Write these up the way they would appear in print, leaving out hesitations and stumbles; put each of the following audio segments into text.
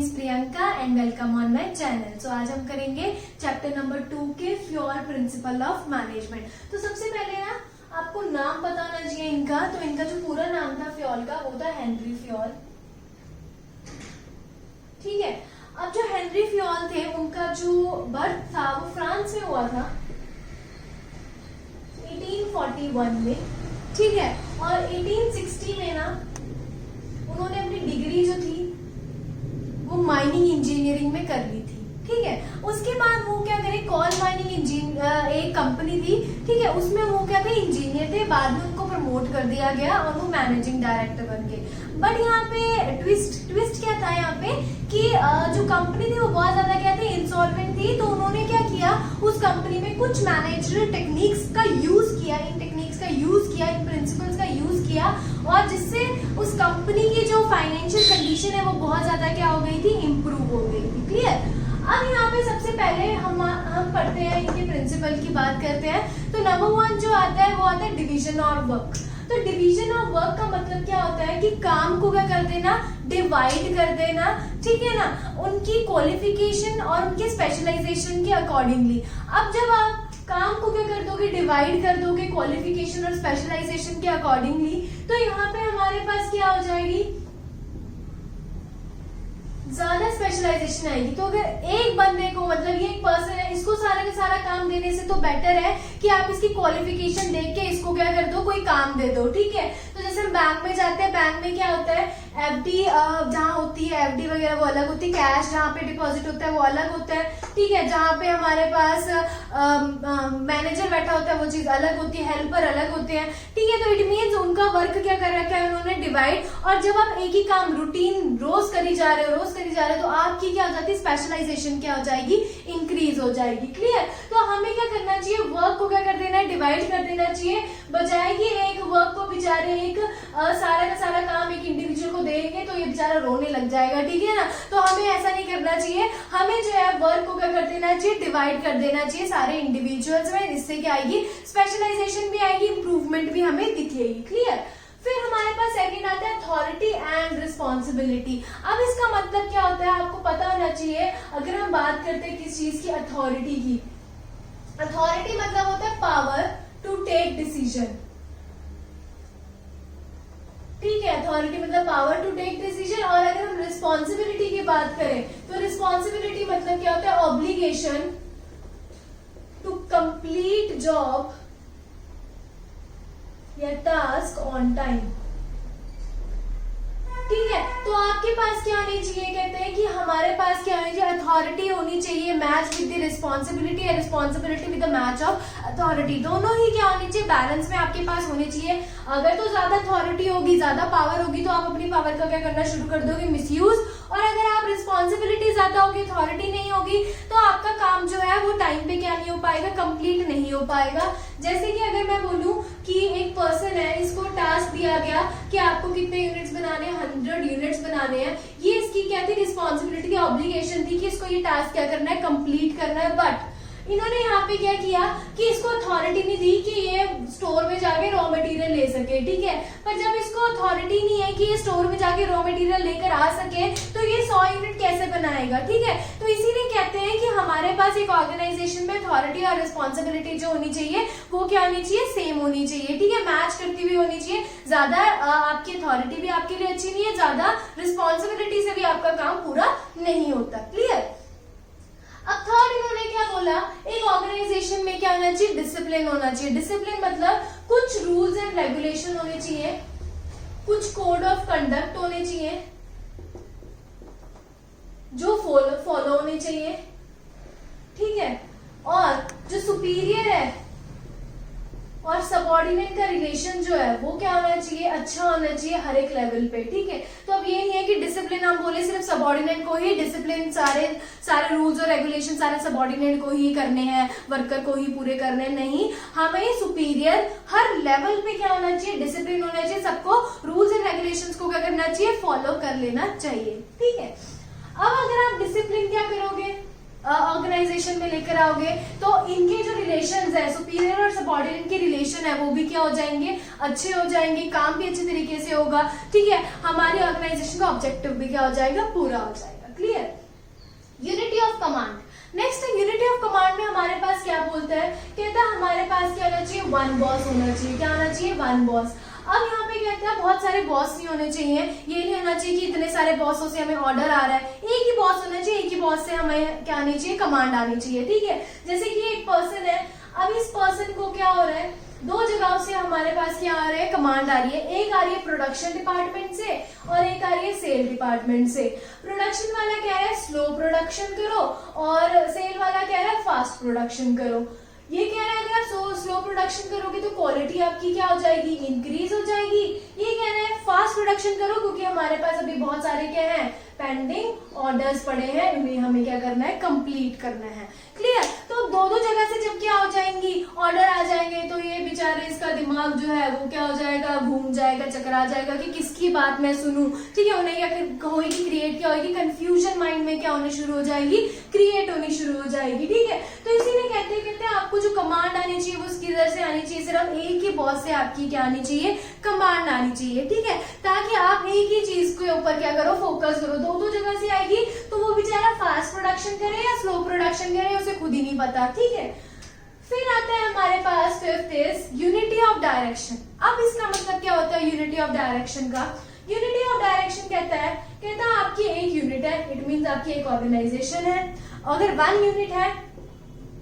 Is Priyanka and welcome on my channel. So आज हम करेंगे चैप्टर नंबर 2 के फ्योल प्रिंसिपल ऑफ मैनेजमेंट। तो सबसे पहले ना आपको नाम बताना चाहिए इनका। तो इनका जो पूरा नाम था फ्योल का वो था हेनरी फ्योल। ठीक है, अब जो हेनरी फ्योल थे उनका जो बर्थ था वो फ्रांस में हुआ था 1841 में। ठीक है, और 1860 में ना उन्होंने अपनी डिग्री जो थी वो माइनिंग इंजीनियरिंग में कर ली थी। ठीक है, उसके बाद वो क्या करे, कॉल माइनिंग इंजीनियर एक कंपनी थी। ठीक है, उसमें वो क्या थे, इंजीनियर थे। बाद में उनको प्रमोट कर दिया गया और वो मैनेजिंग डायरेक्टर बन गए। बट यहाँ पे ट्विस्ट क्या था यहाँ पे कि जो कंपनी थी वो बहुत ज्यादा क्या थी, इंसॉल्वेंट थी। तो उन्होंने क्या किया, उस कंपनी में कुछ मैनेजरियल टेक्निक्स का यूज किया, इन टेक्निक्स का यूज किया, इन प्रिंसिपल्स का यूज किया, और जिससे उस कंपनी की जो फाइनेंशियल कंडीशन है वो बहुत ज्यादा क्या हो गई थी, इंप्रूव हो गई थी। क्लियर। अब यहाँ पे सबसे पहले हम पढ़ते हैं, इनके प्रिंसिपल की बात करते हैं। तो नंबर 1 जो आता है वो आता है डिवीजन ऑफ वर्क। तो डिवीजन ऑफ वर्क का मतलब क्या होता है कि काम को क्या कर देना, डिवाइड कर देना। ठीक है ना, उनकी क्वालिफिकेशन और उनके स्पेशलाइजेशन के अकॉर्डिंगली। अब जब आप काम को क्या कर दोगे, डिवाइड कर दोगे क्वालिफिकेशन और स्पेशलाइजेशन के अकॉर्डिंगली, तो यहाँ पे हमारे पास क्या हो जाएगी, ज्यादा स्पेशलाइजेशन आएगी। तो अगर एक बंदे को, मतलब ये एक पर्सन है, इसको सारा का सारा काम देने से तो बेटर है कि आप इसकी क्वालिफिकेशन देख के इसको क्या कर दो, कोई काम दे दो। ठीक है, तो जैसे हम बैंक में जाते हैं, बैंक में क्या होता है, एफडी जहाँ होती है, एफडी वगैरह वो अलग होती है, कैश जहाँ पे डिपॉजिट होता है वो अलग होता है। ठीक है, जहाँ पे हमारे पास मैनेजर बैठा होता है वो चीज अलग होती है, हेल्पर अलग होते हैं। ठीक है, तो इट मीन्स उनका वर्क क्या कर रखा है उन्होंने, डिवाइड। और जब आप एक ही काम रूटीन रोज करी जा रहे हो तो आपकी क्या हो जाती है, स्पेशलाइजेशन क्या हो जाएगी, इंक्रीज हो जाएगी। क्लियर। तो हमें क्या करना चाहिए, वर्क को क्या कर देना है, डिवाइड कर देना चाहिए, बजाय कि एक वर्क को बेचारे एक सारा का सारा काम एक इंडिविजुअल को देंगे तो ये बेचारा रोने लग जाएगा। ठीक है ना, तो हमें ऐसा नहीं करना चाहिए। हमें जो है वर्क को क्या कर देना चाहिए, डिवाइड कर देना चाहिए सारे इंडिविजुअल्स में। इससे क्या आएगी, स्पेशलाइजेशन भी आएगी, इंप्रूवमेंट भी हमें दिखेगी। क्लियर। फिर हमारे पास सेकंड आता है अथॉरिटी एंड रिस्पॉन्सिबिलिटी। अब इसका मतलब क्या होता है आपको पता होना चाहिए। अगर हम बात करते हैं किस चीज की, अथॉरिटी की, अथॉरिटी मतलब होता है पावर टू टेक डिसीजन। ठीक है, अथॉरिटी मतलब पावर टू टेक डिसीजन। और अगर हम रिस्पॉन्सिबिलिटी की बात करें तो रिस्पॉन्सिबिलिटी मतलब क्या होता है, ऑब्लिगेशन टू कंप्लीट जॉब या टास्क ऑन टाइम। ठीक है, तो आपके पास क्या होनी चाहिए, कहते हैं कि हमारे पास क्या होनी चाहिए, अथॉरिटी होनी चाहिए मैच विद द रिस्पॉन्सिबिलिटी, या responsibility with the match of authority. दोनों ही क्या होनी चाहिए, बैलेंस में आपके पास होनी चाहिए। अगर तो ज्यादा अथॉरिटी होगी, ज्यादा पावर होगी, तो आप अपनी पावर का क्या करना शुरू कर दोगे, मिसयूज। और अगर आप रिस्पॉन्सिबिलिटी ज्यादा होगी, अथॉरिटी नहीं होगी, तो आपका काम जो है वो टाइम पे क्या नहीं हो पाएगा, कंप्लीट नहीं हो पाएगा। जैसे कि अगर मैं बोलूं कि एक पर्सन है, इसको टास्क दिया गया कि आपको कितने यूनिट्स बनाने हैं, 100 यूनिट्स बनाने हैं। ये इसकी क्या थी, रिस्पॉन्सिबिलिटी थी, ऑब्लिगेशन थी कि इसको ये टास्क क्या करना है, कंप्लीट करना है। बट इन्होंने यहाँ पे क्या किया कि इसको अथॉरिटी नहीं दी कि ये स्टोर में जाके रॉ मटेरियल ले सके। ठीक है, पर जब इसको अथॉरिटी नहीं है कि ये स्टोर में जाके रॉ मटेरियल लेकर आ सके, तो ये 100 यूनिट कैसे बनाएगा। ठीक है, तो इसीलिए कहते हैं कि हमारे पास एक ऑर्गेनाइजेशन में अथॉरिटी और रिस्पॉन्सिबिलिटी जो होनी चाहिए वो क्या होनी चाहिए, सेम होनी चाहिए। ठीक है, मैच करती हुई होनी चाहिए। ज्यादा आपकी अथॉरिटी भी आपके लिए अच्छी नहीं है, ज्यादा रिस्पॉन्सिबिलिटी से भी आपका काम पूरा नहीं होता। क्लियर। अब थर्ड इन्होंने क्या बोला, एक ऑर्गेनाइजेशन में क्या होना चाहिए, डिसिप्लिन होना चाहिए। डिसिप्लिन मतलब कुछ रूल्स एंड रेगुलेशन होने चाहिए, कुछ कोड ऑफ कंडक्ट होने चाहिए जो फॉलो होने चाहिए। ठीक है, और जो सुपीरियर है और सबऑर्डिनेट का रिलेशन जो है वो क्या होना चाहिए, अच्छा होना चाहिए हर एक लेवल पे। ठीक है, तो अब ये नहीं है कि डिसिप्लिन हम बोले सिर्फ सबऑर्डिनेट को ही, डिसिप्लिन सारे रूल्स और रेगुलेशन सारे सबऑर्डिनेट को ही करने हैं, वर्कर को ही पूरे करने नहीं। हमें सुपीरियर हर लेवल पे क्या होना चाहिए, डिसिप्लिन होना चाहिए। सबको रूल्स एंड रेगुलेशंस को क्या करना चाहिए, फॉलो कर लेना चाहिए। ठीक है, अब अगर आप डिसिप्लिन क्या करोगे, ऑर्गेनाइजेशन में लेकर आओगे, तो इनके जो रिलेशंस है, सुपीरियर और सबऑर्डिनेट के रिलेशन है वो भी क्या हो जाएंगे, अच्छे हो जाएंगे, काम भी अच्छे तरीके से होगा। ठीक है, हमारी ऑर्गेनाइजेशन का ऑब्जेक्टिव भी क्या हो जाएगा, पूरा हो जाएगा। Clear. Unity of command, next unity of command में हमारे पास क्या बोलता है, कहता है हमारे पास क्या होना चाहिए, वन बॉस होना चाहिए। क्या होना चाहिए, वन बॉस। अब यहाँ पे कहते हैं बहुत सारे बॉस नहीं होने चाहिए, ये नहीं होना चाहिए कि इतने सारे बॉसों से हमें ऑर्डर आ रहा है, एक ही बॉस होना चाहिए, एक ही बॉस से हमें क्या आनी चाहिए, कमांड आनी चाहिए, ठीक है। जैसे कि एक पर्सन है, अब इस पर्सन को क्या हो रहा है, दो जगहों से हमारे पास क्या आ रहा है, कमांड आ रही है। एक आ रही है प्रोडक्शन डिपार्टमेंट से और एक आ रही है सेल डिपार्टमेंट से। प्रोडक्शन वाला कह रहा है स्लो प्रोडक्शन करो और सेल वाला कह रहा है फास्ट प्रोडक्शन करो। ये कह रहा है अगर आप स्लो प्रोडक्शन करोगे तो क्वालिटी आपकी क्या हो जाएगी, इंक्रीज हो जाएगी। ये कह रहा है फास्ट प्रोडक्शन करो क्योंकि हमारे पास अभी बहुत सारे क्या है, पेंडिंग ऑर्डर्स पड़े हैं, उन्हें हमें क्या करना है, कंप्लीट करना है। क्लियर। तो दो जगह से जब क्या हो जाएंगी, ऑर्डर आ जाएंगे, तो ये बेचारे इसका दिमाग जो है वो क्या हो जाएगा, घूम जाएगा, चकरा जाएगा कि किसकी बात मैं सुनूं, ठीक है। उन्हें क्या होगी, क्रिएट क्या होगी, कंफ्यूजन माइंड में क्या होनी शुरू हो जाएगी, क्रिएट होनी शुरू हो जाएगी, ठीक है। तो इसीलिए कहते हैं आपको जो कमांड आनी चाहिए वो किधर से आनी चाहिए, सिर्फ एक ही बॉस से आपकी क्या आनी चाहिए, कमांड आनी चाहिए, ठीक है। ताकि आप एक ही चीज के ऊपर क्या करो, फोकस करो। दो जगह से आएगी तो वो बेचारा फास्ट प्रोडक्शन करे या स्लो प्रोडक्शन करे, उसे खुद ही नहीं पता, ठीक है। फिर आता है हमारे पास fifth is unity of direction. अब इसका मतलब क्या होता है यूनिटी ऑफ डायरेक्शन का, यूनिटी ऑफ डायरेक्शन कहता है आपकी एक यूनिट है, इट मींस आपकी एक ऑर्गेनाइजेशन है। अगर वन यूनिट है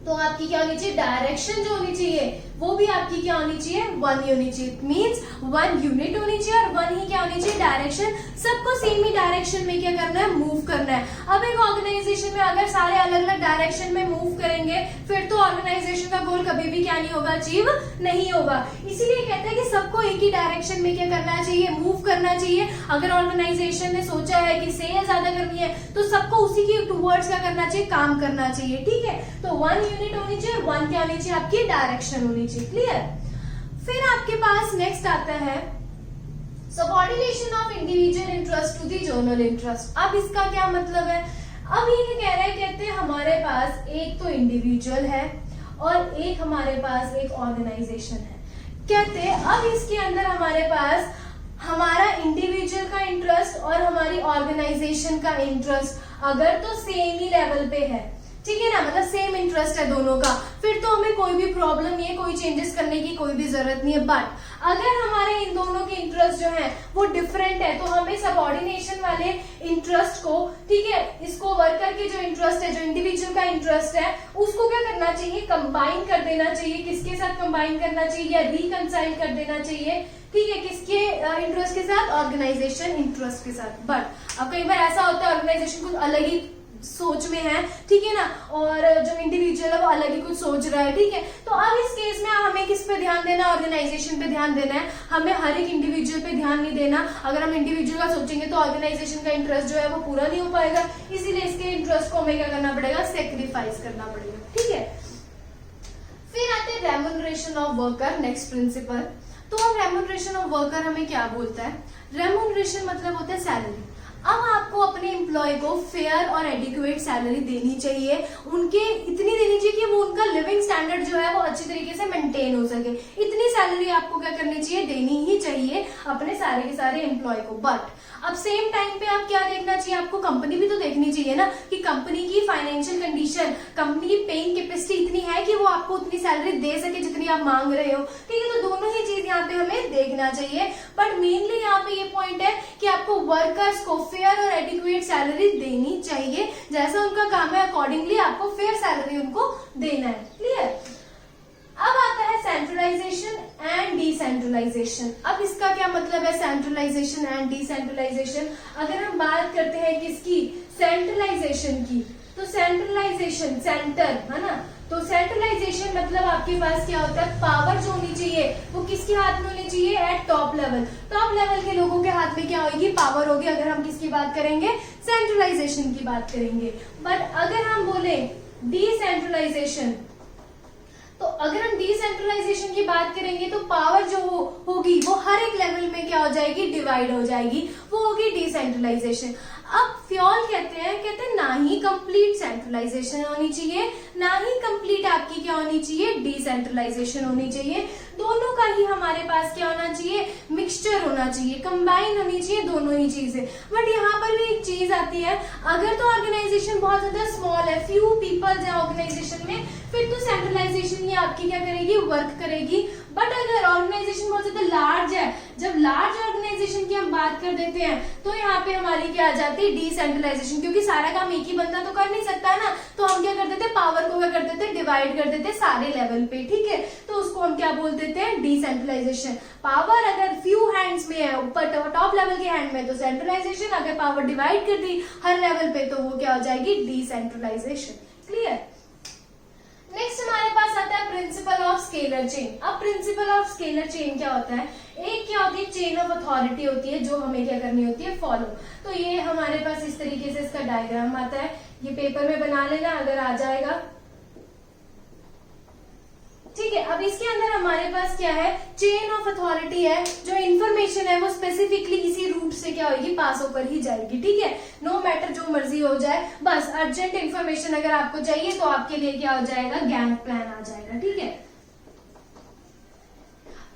तो आपकी क्या होनी चाहिए, डायरेक्शन जो होनी चाहिए वो भी आपकी क्या होनी चाहिए, वन होनी चाहिए। मींस वन यूनिट होनी चाहिए और वन ही क्या होनी चाहिए, डायरेक्शन। सबको सेम ही डायरेक्शन में क्या करना है, मूव करना है। अब एक ऑर्गेनाइजेशन में अगर सारे अलग अलग डायरेक्शन में मूव करेंगे फिर तो ऑर्गेनाइजेशन का गोल कभी भी क्या नहीं होगा, अचीव नहीं होगा। इसीलिए कहते हैं कि सबको एक ही डायरेक्शन में क्या करना चाहिए, मूव करना चाहिए। अगर ऑर्गेनाइजेशन ने सोचा है कि सेल ज्यादा करनी है तो सबको उसी की टूवर्ड्स क्या करना चाहिए, काम करना चाहिए, ठीक है। तो वन यूनिट होनी चाहिए, वन क्या होनी चाहिए, आपकी डायरेक्शन होनी चाहिए, क्लियर। फिर आपके पास नेक्स्ट आता है subordination of individual interest to the general interest. अब इसका क्या मतलब है, अब ये कह रहे हैं, कहते हैं हमारे पास एक तो इंडिविजुअल है और एक हमारे पास एक ऑर्गेनाइजेशन है। कहते हैं अब इसके अंदर हमारे पास हमारा इंडिविजुअल का इंटरेस्ट और हमारी ऑर्गेनाइजेशन का इंटरेस्ट अगर तो सेम ही लेवल पे है, ठीक है ना, मतलब सेम इंटरेस्ट है दोनों का, फिर तो हमें कोई भी प्रॉब्लम नहीं है, कोई चेंजेस करने की कोई भी जरूरत नहीं है। बट अगर हमारे इन दोनों के इंटरेस्ट जो है वो डिफरेंट है तो हमें सबऑर्डिनेशन वाले इंटरेस्ट को, ठीक है, इसको वर्कर के जो इंटरेस्ट है, जो इंडिविजुअल का इंटरेस्ट है, उसको क्या करना चाहिए, कंबाइन कर देना चाहिए। किसके साथ कंबाइन करना चाहिए, या रिकंसाइल कर देना चाहिए, ठीक है, किसके इंटरेस्ट के साथ, ऑर्गेनाइजेशन इंटरेस्ट के साथ। बट अब कई बार ऐसा होता है ऑर्गेनाइजेशन कुछ अलग ही सोच में है, ठीक है ना, और जो इंडिविजुअल है वो अलग ही कुछ सोच रहा है, ठीक है। तो अब इस केस में हमें किस पे ध्यान देना, ऑर्गेनाइजेशन पे ध्यान देना है, हमें हर एक इंडिविजुअल पे ध्यान नहीं देना। अगर हम इंडिविजुअल का सोचेंगे तो ऑर्गेनाइजेशन का इंटरेस्ट जो है वो पूरा नहीं हो पाएगा, इसीलिए इसके इंटरेस्ट को हमें क्या करना पड़ेगा, सेक्रीफाइस करना पड़ेगा, ठीक है। फिर आते हैं remuneration of worker, next principle. तो अब रेम्यूनरेशन ऑफ वर्कर हमें क्या बोलता है, रेम्यूनरेशन मतलब होता है सैलरी। अब आपको अपने एम्प्लॉय को फेयर और एडिक्वेट सैलरी देनी चाहिए, उनके इतनी देनी चाहिए कि वो उनका लिविंग स्टैंडर्ड जो है वो अच्छी तरीके से मेंटेन हो सके। इतनी सैलरी आपको क्या करनी चाहिए, देनी ही चाहिए अपने सारे के सारे एम्प्लॉय को। बट अब सेम टाइम पे आप क्या देखना चाहिए, आपको कंपनी भी तो देखनी चाहिए ना कि कंपनी की फाइनेंशियल कंडीशन, कंपनी की पेइंग कैपेसिटी इतनी है कि वो आपको उतनी सैलरी दे सके जितनी आप मांग रहे हो, ठीक है। तो दोनों ही चीज यहाँ पे हमें देखना चाहिए। बट मेनली यहाँ पे ये पॉइंट है कि आपको वर्कर्स को फेयर और एडिक्वेट सैलरी देनी चाहिए, जैसा उनका काम है अकॉर्डिंगली आपको फेयर सैलरी उनको देना है, क्लियर। अब आता है सेंट्रलाइजेशन एंड डिसेंट्रलाइजेशन। अब इसका क्या मतलब है, सेंट्रलाइजेशन एंड डिसेंट्रलाइजेशन। अगर हम बात करते हैं किसकी, सेंट्रलाइजेशन की, तो सेंट्रलाइजेशन सेंटर है ना, तो सेंट्रलाइजेशन मतलब आपके पास क्या होता है, पावर जो होनी चाहिए वो किसके हाथ में होनी चाहिए, eight top level. Top level के लोगों के हाथ में क्या होगी, पावर होगी। अगर हम किसकी बात करेंगे, सेंट्रलाइजेशन की बात करेंगे। बट अगर हम बोले डिसेंट्रलाइजेशन, तो अगर हम डिसेंट्रलाइजेशन की बात करेंगे तो पावर जो होगी वो हर एक लेवल में क्या हो जाएगी, डिवाइड हो जाएगी, वो होगी डिसेंट्रलाइजेशन। अब फ्योल कहते हैं ना ही कंप्लीट सेंट्रलाइजेशन होनी चाहिए, ना ही कंप्लीट आपकी क्या होनी चाहिए, डिसेंट्रलाइजेशन होनी चाहिए। दोनों का ही हमारे पास क्या होना चाहिए, मिक्सचर होना चाहिए, कंबाइन होनी चाहिए दोनों ही चीजें। बट यहाँ पर भी एक चीज आती है, अगर तो ऑर्गेनाइजेशन बहुत ज्यादा स्मॉल है, फ्यू पीपल्स है ऑर्गेनाइजेशन में, फिर तो सेंट्रलाइजेशन ही आपकी क्या करेगी, वर्क करेगी। बट अगर ऑर्गेनाइजेशन बहुत ज्यादा लार्ज है, जब लार्ज ऑर्गेनाइजेशन की हम बात कर देते हैं तो यहाँ पे हमारी क्या आ जाती है, डिसेंट्रलाइजेशन, क्योंकि सारा काम एक ही बंदा तो कर नहीं सकता है ना, तो हम क्या कर देते, पावर को क्या कर देते, डिवाइड कर देते सारे लेवल पे, ठीक है, तो उसको हम क्या बोल देते हैं, डिसेंट्रलाइजेशन। पावर अगर फ्यू हैंड्स में है, ऊपर टॉप लेवल के हैंड में, तो सेंट्रलाइजेशन, अगर पावर डिवाइड कर दी हर लेवल पे तो वो क्या हो जाएगी, डिसेंट्रलाइजेशन। क्लियर। नेक्स्ट हमारे पास आता है प्रिंसिपल ऑफ स्केलर चेन। अब प्रिंसिपल ऑफ स्केलर चेन क्या होता है, एक क्या होती है, चेन ऑफ अथॉरिटी होती है, जो हमें क्या करनी होती है, फॉलो। तो ये हमारे पास इस तरीके से इसका डायग्राम आता है, ये पेपर में बना लेना अगर आ जाएगा, ठीक है। अब इसके अंदर हमारे पास क्या है, चेन ऑफ अथॉरिटी है, जो इन्फॉर्मेशन है वो स्पेसिफिकली इसी रूट से क्या होगी, पास होकर ही जाएगी, ठीक है, नो मैटर जो मर्जी हो जाए, बस अर्जेंट इन्फॉर्मेशन अगर आपको चाहिए तो आपके लिए क्या हो जाएगा, गैंग प्लान आ जाएगा, ठीक है।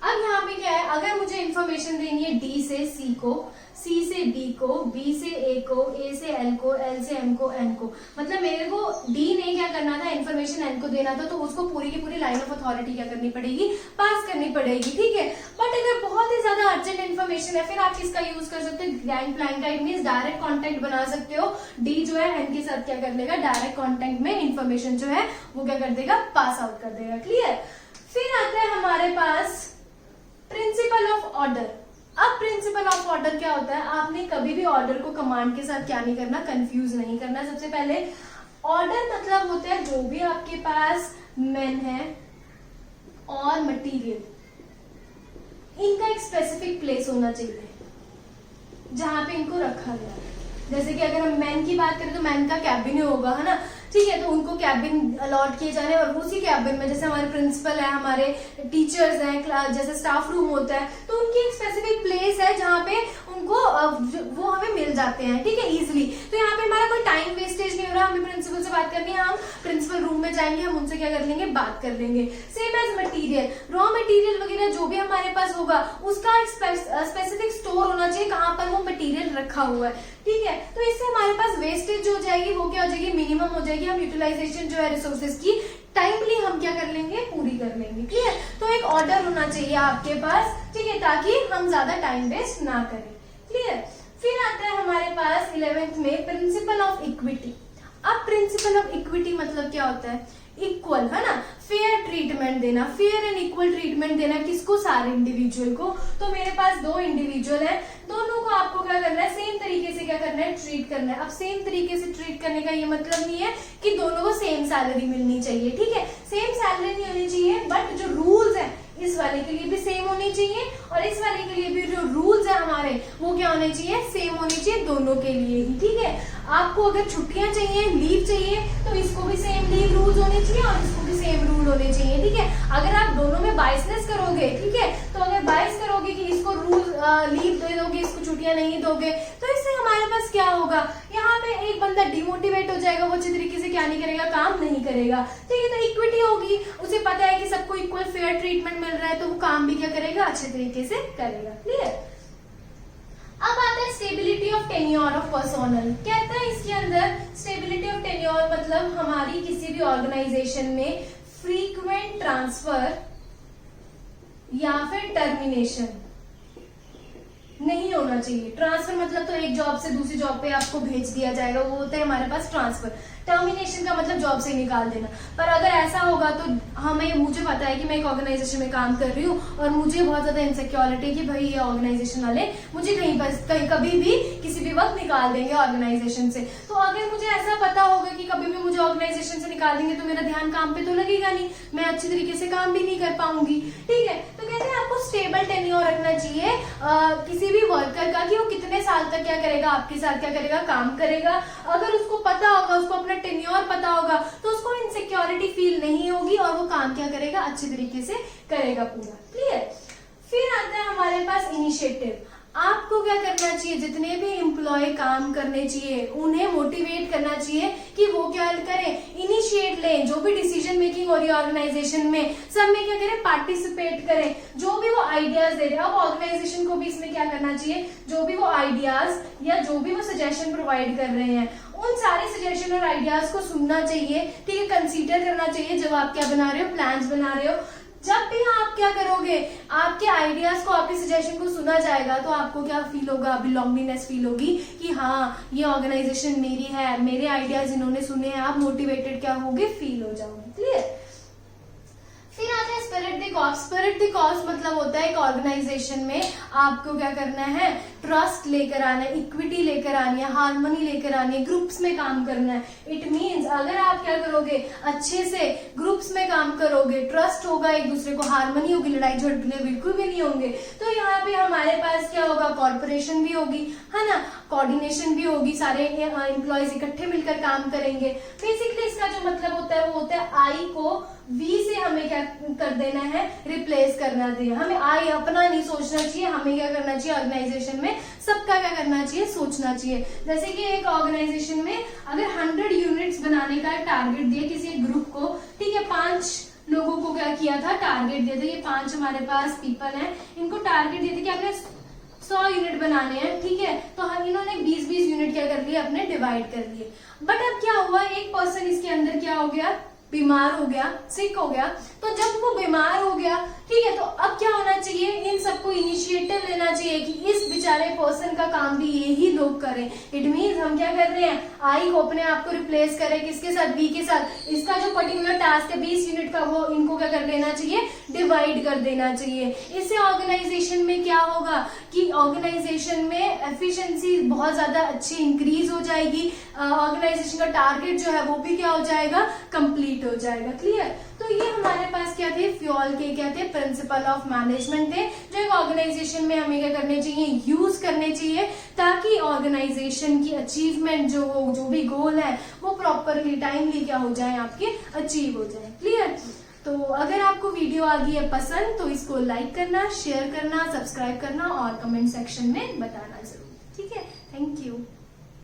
अब यहाँ पे क्या है, अगर मुझे इन्फॉर्मेशन देनी है डी से सी को, सी से डी को, बी से ए को, ए से एल को, एल से एम को, एन को, मतलब मेरे को डी ने क्या करना था, इन्फॉर्मेशन एन को देना था, तो उसको पूरी की पूरी लाइन ऑफ अथॉरिटी क्या करनी पड़ेगी, पास करनी पड़ेगी, ठीक है। बट अगर बहुत ही ज्यादा अर्जेंट इन्फॉर्मेशन है, फिर आप किसका यूज कर सकते हो, गैंग प्लान का। इट मींस डायरेक्ट कॉन्टेक्ट बना सकते हो, डी जो है एन के साथ क्या कर देगा, डायरेक्ट कॉन्टेक्ट में इन्फॉर्मेशन जो है वो क्या कर देगा, पास आउट कर देगा। क्लियर। फिर आता है हमारे पास प्रिंसिपल ऑफ ऑर्डर। अब प्रिंसिपल ऑफ ऑर्डर क्या होता है, आपने कभी भी ऑर्डर को कमांड के साथ क्या नहीं करना, कंफ्यूज नहीं करना। सबसे पहले ऑर्डर मतलब होता है जो भी आपके पास मेन है और मटेरियल, इनका एक स्पेसिफिक प्लेस होना चाहिए जहां पे इनको रखा गया है। जैसे कि अगर हम मैन की बात करें तो मैन का कैबिन होगा, है ना, ठीक है, तो उनको कैबिन अलॉट किए जाने, और उसी कैबिन में जैसे हमारे प्रिंसिपल है, हमारे टीचर्स हैं, जैसे स्टाफ रूम होता है, तो उनकी एक स्पेसिफिक प्लेस है जहाँ पे उनको वो हमें मिल जाते हैं, ठीक है, इजिली। तो यहाँ पे हमारा कोई टाइम वेस्टेज नहीं हो रहा, हमें प्रिंसिपल से बात करनी है, हम प्रिंसिपल रूम में जाएंगे, हम उनसे क्या कर लेंगे, बात कर लेंगे। Same as material, raw material वगैरह जो भी हमारे पास होगा उसका एक स्पेसिफिक स्टोर होना चाहिए, कहाँ पर वो मटीरियल रखा हुआ है, ठीक है। तो इससे हमारे पास वेस्टेज जो हो जाएगी वो क्या हो जाएगी, मिनिमम हो जाएगी। हम यूटिलाइजेशन जो है रिसोर्सेज की टाइमली हम क्या कर लेंगे, पूरी कर लेंगे। क्लियर। तो एक ऑर्डर होना चाहिए आपके पास, ठीक है, ताकि हम ज्यादा टाइम वेस्ट ना करें। क्लियर। फिर आता है हमारे पास 11th में प्रिंसिपल ऑफ इक्विटी। अब प्रिंसिपल ऑफ इक्विटी मतलब क्या होता है, इक्वल, है ना, फेयर ट्रीटमेंट देना, फेयर एंड इक्वल ट्रीटमेंट देना, किसको, सारे इंडिविजुअल को। तो मेरे पास दो इंडिविजुअल है, दोनों को आपको क्या करना है, सेम तरीके से क्या करना है, ट्रीट करना है। अब सेम तरीके से ट्रीट करने का ये मतलब नहीं है कि दोनों को सेम सैलरी मिलनी चाहिए, ठीक है, सेम सैलरी नहीं होनी चाहिए, बट जो रूल्स है इस वाले के लिए भी सेम होनी चाहिए और इस वाले के लिए भी जो रूल्स है हमारे वो क्या होने चाहिए, सेम होने चाहिए, दोनों के लिए ही, ठीक है। आपको अगर छुट्टियां चाहिए, लीव चाहिए, तो इसको भी सेम लीव रूल्स होने चाहिए और इसको भी सेम रूल होने चाहिए, ठीक है। अगर आप दोनों में बाइसनेस करोगे, ठीक है, तो अगर बाइस करोगे कि इसको रूल लीव दे दोगे, इसको छुट्टियां नहीं दोगे, तो इससे हमारे पास क्या होगा, यहाँ पे एक बंदा डिमोटिवेट हो जाएगा, वो अच्छे तरीके से क्या नहीं करेगा, काम नहीं करेगा, ठीक है। तो इक्विटी होगी, उसे पता है कि सबको इक्वल फेयर ट्रीटमेंट मिल रहा है, तो वो काम भी क्या करेगा, अच्छे तरीके से करेगा। क्लियर। अब आता है stability of tenure of personnel. कहता है इसके अंदर स्टेबिलिटी ऑफ टेन्योर मतलब हमारी किसी भी ऑर्गेनाइजेशन में फ्रीक्वेंट ट्रांसफर या फिर टर्मिनेशन नहीं होना चाहिए। ट्रांसफर मतलब तो एक जॉब से दूसरी जॉब पे आपको भेज दिया जाएगा, वो होता है हमारे पास ट्रांसफर। टर्मिनेशन का मतलब जॉब से निकाल देना। पर अगर ऐसा होगा तो मुझे पता है कि मैं एक ऑर्गेनाइजेशन में काम कर रही हूँ और मुझे बहुत ज्यादा इनसिक्योरिटी कि भाई ये ऑर्गेनाइजेशन वाले मुझे कहीं कभी भी किसी भी वक्त निकाल देंगे ऑर्गेनाइजेशन से। तो अगर मुझे ऐसा पता होगा कि कभी भी मुझे ऑर्गेनाइजेशन से निकाल देंगे तो मेरा ध्यान काम पे तो लगेगा नहीं, मैं अच्छी तरीके से काम भी नहीं कर पाऊंगी, ठीक है। तो कहते हैं आपको स्टेबल टेन्योर रखना चाहिए किसी भी वर्कर का, कि वो कितने साल तक क्या करेगा, आपके साथ क्या करेगा, काम करेगा। अगर उसको पता होगा, उसको अपना टेन्योर पता होगा, तो उसको इनसिक्योरिटी फील नहीं होगी और वो काम क्या करेगा, अच्छे तरीके से करेगा पूरा। क्लियर। फिर आता है हमारे पास इनिशिएटिव। आपको क्या क्या करना चाहिए, जितने भी एम्प्लॉय काम करने चाहिए उन्हें मोटिवेट करना चाहिए कि वो क्या करें, इनिशिएट लें, जो भी डिसीजन मेकिंग हो रही है ऑर्गेनाइजेशन में सब में क्या करें, पार्टिसिपेट करें, जो भी वो आइडियाज दे रहे हैं। अब ऑर्गेनाइजेशन को भी इसमें क्या करना चाहिए, जो भी वो आइडियाज या जो भी वो सजेशन प्रोवाइड कर रहे हैं उन सारे सजेशन और आइडियाज को सुनना चाहिए, ठीक है, कंसीडर करना चाहिए जब आप क्या बना रहे हो, प्लान्स बना रहे हो। जब भी आप क्या करोगे, आपके आइडियाज को, आपके सजेशन को सुना जाएगा तो आपको क्या फील होगा, बिलोंगिंगनेस फील होगी कि हाँ ये ऑर्गेनाइजेशन मेरी है, मेरे आइडियाज इन्होंने सुने हैं, आप मोटिवेटेड क्या होगे, फील हो जाओगे। क्लियर। फिर आता है spirit the cause. Spirit the cause मतलब होता है एक ऑर्गेनाइजेशन में आपको क्या करना है, ट्रस्ट लेकर आना है, इक्विटी लेकर आनी है, हार्मनी लेकर आनी है, ग्रुप्स में काम करना है। इट मींस अगर आप क्या करोगे, अच्छे से ग्रुप्स में काम करोगे, ट्रस्ट होगा, एक दूसरे को हार्मनी होगी, लड़ाई झगड़े बिल्कुल भी नहीं होंगे, तो यहाँ पे हमारे पास क्या होगा, कॉर्पोरेशन भी होगी, है ना, कोऑर्डिनेशन भी होगी, सारे एम्प्लॉयज इकट्ठे मिलकर काम करेंगे। बेसिकली इसका जो मतलब होता है वो होता है आई को वी से हमें क्या कर देना है, रिप्लेस करना चाहिए। हमें आई अपना नहीं सोचना चाहिए, हमें क्या करना चाहिए, ऑर्गेनाइजेशन में सबका क्या करना चाहिए, सोचना चाहिए। जैसे कि एक ऑर्गेनाइजेशन में अगर 100 यूनिट्स बनाने का टारगेट दिया किसी एक ग्रुप को, ठीक है, 5 लोगों को क्या किया था, टारगेट दिया था, ये 5 हमारे पास पीपल हैं, इनको टारगेट दिया था कि आपने 100 यूनिट बनाने हैं, ठीक है, तो हम इन्होंने 20-20 यूनिट क्या कर लिए, अपने डिवाइड कर लिए। बट अब क्या हुआ, एक पर्सन इसके अंदर क्या हो गया, बीमार हो गया, सिक हो गया। तो जब वो बीमार हो गया, ठीक है, तो अब क्या होना चाहिए, इन सबको इनिशिएटिव लेना चाहिए कि इस बेचारे पर्सन का काम भी यही लोग करें। इट मींस हम क्या कर रहे हैं, आई को अपने आप को रिप्लेस करें किसके साथ, बी के साथ। इसका जो पर्टिकुलर टास्क है 20 यूनिट का, वो इनको क्या कर लेना चाहिए, डिवाइड कर देना चाहिए। इससे ऑर्गेनाइजेशन में क्या होगा कि ऑर्गेनाइजेशन में एफिशिएंसी बहुत ज्यादा अच्छी इंक्रीज हो जाएगी, ऑर्गेनाइजेशन का टारगेट जो है वो भी क्या हो जाएगा, कंप्लीट हो जाएगा। क्लियर। तो ये हमारे पास क्या थे, फ्यूल के क्या थे, प्रिंसिपल ऑफ मैनेजमेंट थे, जो एक ऑर्गेनाइजेशन में हमें क्या करने चाहिए, यूज करने चाहिए, ताकि ऑर्गेनाइजेशन की अचीवमेंट जो भी गोल है वो प्रॉपरली टाइमली क्या हो जाए, आपके अचीव हो जाए। क्लियर। तो अगर आपको वीडियो आ गई है पसंद तो इसको लाइक करना, शेयर करना, सब्सक्राइब करना और कमेंट सेक्शन में बताना जरूर। ठीक है, थैंक यू।